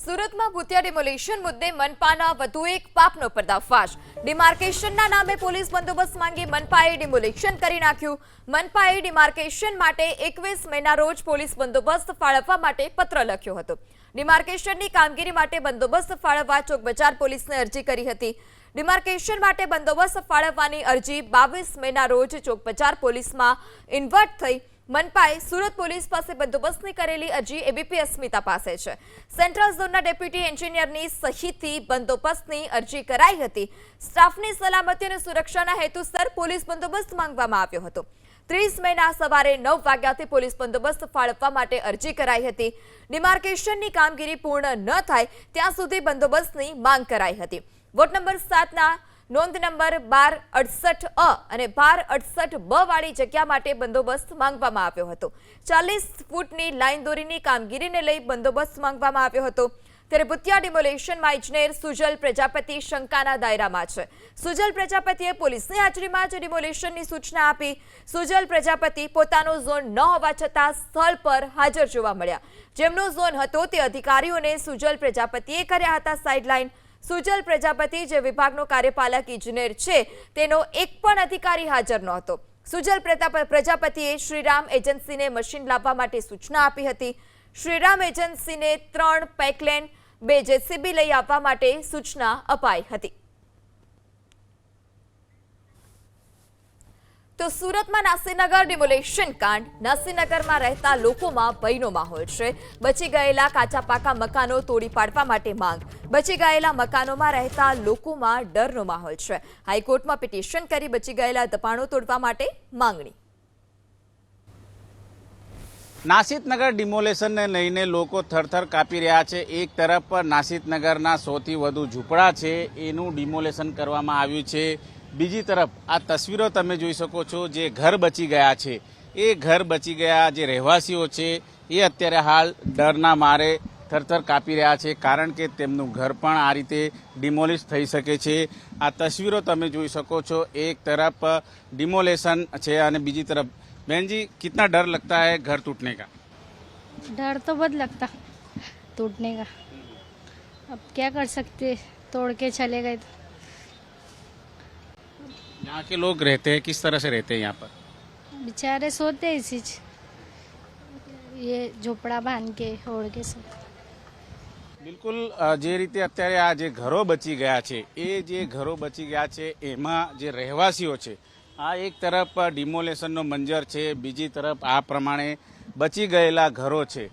સુરતમાં ભૂતિયા ડિમોલિશન મુદ્દે મનપાના વધુ એક પાપનો પર્દાફાશ। ડિમાર્કેશનના નામે પોલીસ બંદોબસ્ત માંગી મનપાએ ડિમોલિશન કરી નાખ્યું। મનપાએ ડિમાર્કેશન માટે 21 મેના રોજ પોલીસ બંદોબસ્ત ફાળવવા માટે પત્ર લખ્યો હતો। ડિમાર્કેશનની કામગીરી માટે બંદોબસ્ત ફાળવવા ચોક બજાર પોલીસને અરજી કરી હતી। ડિમાર્કેશન માટે બંદોબસ્ત ફાળવવાની અરજી 22 મેના રોજ ચોક બજાર પોલીસમાં ઇન્વર્ટ થઈ। મનપાએ સુરત પોલીસ પાસે બંદોબસ્તની કરેલી અરજી એબીપી અસ્મિતા પાસે છે। સેન્ટ્રલ ઝોનના ડેપ્યુટી એન્જિનિયરની સહીથી બંદોબસ્તની અરજી કરાઈ હતી। સ્ટાફની સલામતી અને સુરક્ષાના હેતુસર પોલીસ બંદોબસ્ત માંગવામાં આવ્યો હતો। 30 મેના સવારે 9 વાગ્યાથી પોલીસ બંદોબસ્ત ફાળવવા માટે અરજી કરાઈ હતી। ડિમાર્કેશનની કામગીરી પૂર્ણ ન થાય ત્યાં સુધી બંદોબસ્તની માંગ કરાઈ હતી। વોર્ડ નંબર 7ના નોંધ નંબર 1268 અ અને 1268 બ વાળી જગ્યા માટે બંદોબસ્ત માંગવામાં આવ્યો હતો। 40 ફૂટની લાઈન દોરીની કામગીરીને લઈ બંદોબસ્ત માંગવામાં આવ્યો હતો। ત્યારે ભૂતિયા ડિમોલિશનમાં ઇજનેર સુજલ પ્રજાપતિ શંકાના દાયરામાં છે। સુજલ પ્રજાપતિએ પોલીસની હાજરીમાં જ ડિમોલિશનની સૂચના આપી। સુજલ પ્રજાપતિ પોતાનો ઝોન ન હોવા છતાં સ્થળ પર હાજર જોવા મળ્યા। જેમનો ઝોન હતો તે અધિકારીઓને સુજલ પ્રજાપતિએ કર્યા હતા સાઇડલાઇન। સુજલ પ્રજાપતિ જે વિભાગનો કાર્યપાલક ઇજનેર છે તેનો એક પણ અધિકારી હાજર નહોતો। સુજલ પ્રજાપતિએ શ્રીરામ એજન્સીને મશીન લાવવા માટે સૂચના આપી હતી। શ્રીરામ એજન્સીને 3 પેકલેન 2 જેસીબી લઈ આવવા માટે સૂચના અપાઈ હતી। તો સુરતમાં નાસીનગર ડિમોલિશન કાંડ। નાસીનગરમાં રહેતા લોકોમાં ભયનો માહોલ છે। બચી ગયેલા કાચા પાકા મકાનો તોડી પાડવા માટે માંગ। બચી ગયેલા મકાનોમાં રહેતા લોકોમાં ડરનો માહોલ છે। હાઈકોર્ટમાં પિટિશન કરી બચી ગયેલા દબાણો તોડવા માટે માંગણી। નાસિકનગર ડિમોલેશનને લઈને લોકો થરથર કાપી રહ્યા છે। એક તરફ નાસિકનગરના સૌથી વધુ ઝૂંપડા છે એનું ડિમોલેશન કરવામાં આવ્યું છે। બીજી તરફ આ તસવીરો તમે જોઈ શકો છો, જે ઘર બચી ગયા છે એ ઘર બચી ગયા જે રહેવાસીઓ છે એ અત્યારે હાલ ડરના મારે થરથર કાપી રહ્યા છે, કારણ કે તેમનું ઘર પણ આ રીતે ડિમોલિશ થઈ શકે છે। આ તસવીરો તમે જોઈ શકો છો। એક તરફ ડિમોલેશન છે અને બીજી તરફ बहन जी कितना डर लगता है घर टूटने का? डर तो बहुत लगता टूटने का। अब क्या कर सकते, तोड़ के चले गए तो। यहाँ के लोग रहते हैं किस तरह से रहते हैं यहाँ पर? बेचारे सोते इसी ये झोपड़ा बांध के ओढ़ के सब। બિલકુલ જે રીતે અત્યારે આ જે ઘરો બચી ગયા છે એ જે ઘરો બચી ગયા છે એમાં જે રહેવાસીઓ છે આ એક તરફ ડિમોલેશનનો મંજર છે, બીજી તરફ આ પ્રમાણે બચી ગયેલા ઘરો છે।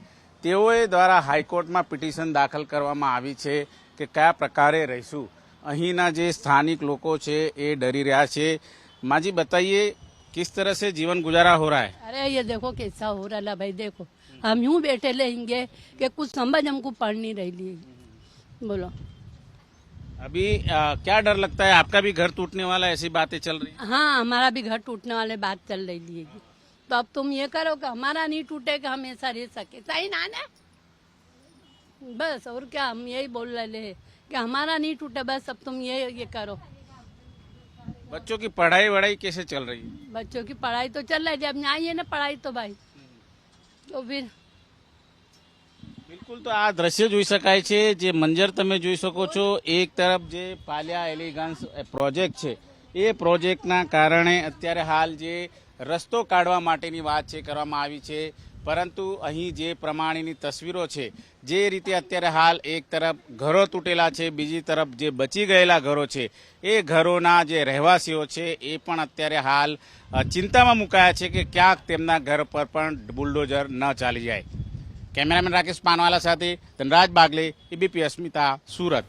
તેઓએ દ્વારા હાઈકોર્ટમાં પિટિશન દાખલ કરવામાં આવી છે કે કયા પ્રકારે રહીશું। અહીંના જે સ્થાનિક લોકો છે એ ડરી રહ્યા છે। માજી बताइए किस तरह से जीवन गुजारा हो रहा है? अरे ये देखो कैसा हो रहा है भाई, देखो हम यूं बैठे रहेंगे कि कुछ समझ हमको पढ़ नहीं रही है। बोलो अभी क्या डर लगता है? आपका भी घर टूटने वाला ऐसी बातें चल रही है? हाँ, हमारा भी घर टूटने वाले बात चल रही है। तो अब तुम ये करो कि हमारा नहीं टूटे कि हम ऐसा रह सके, सही ना ना? बस और क्या, हम यही बोल रहे हैं कि हमारा नहीं टूटे, बस अब तुम ये करो। बच्चों की पढ़ाई वढ़ाई कैसे चल रही है? बच्चों की पढ़ाई तो चल रही है, अब आई है ना पढ़ाई तो भाई तो फिर બિલકુલ, તો આ દ્રશ્ય જોઈ શકાય છે, જે મંજર તમે જોઈ શકો છો। એક તરફ જે પાલિયા એલિગન્સ પ્રોજેક્ટ છે એ પ્રોજેક્ટના કારણે અત્યારે હાલ જે રસ્તો કાઢવા માટેની વાત છે કરવામાં આવી છે, પરંતુ અહીં જે પ્રમાણેની તસવીરો છે, જે રીતે અત્યારે હાલ એક તરફ ઘરો તૂટેલા છે, બીજી તરફ જે બચી ગયેલા ઘરો છે એ ઘરોના જે રહેવાસીઓ છે એ પણ અત્યારે હાલ ચિંતામાં મુકાયા છે કે ક્યાંક તેમના ઘર પર પણ બુલડોઝર ન ચાલી જાય। કેમેરામેન રાકેશ પાનવાલા સાથે ધનરાજ બાગલે, એબીપી અસ્મિતા, સુરત।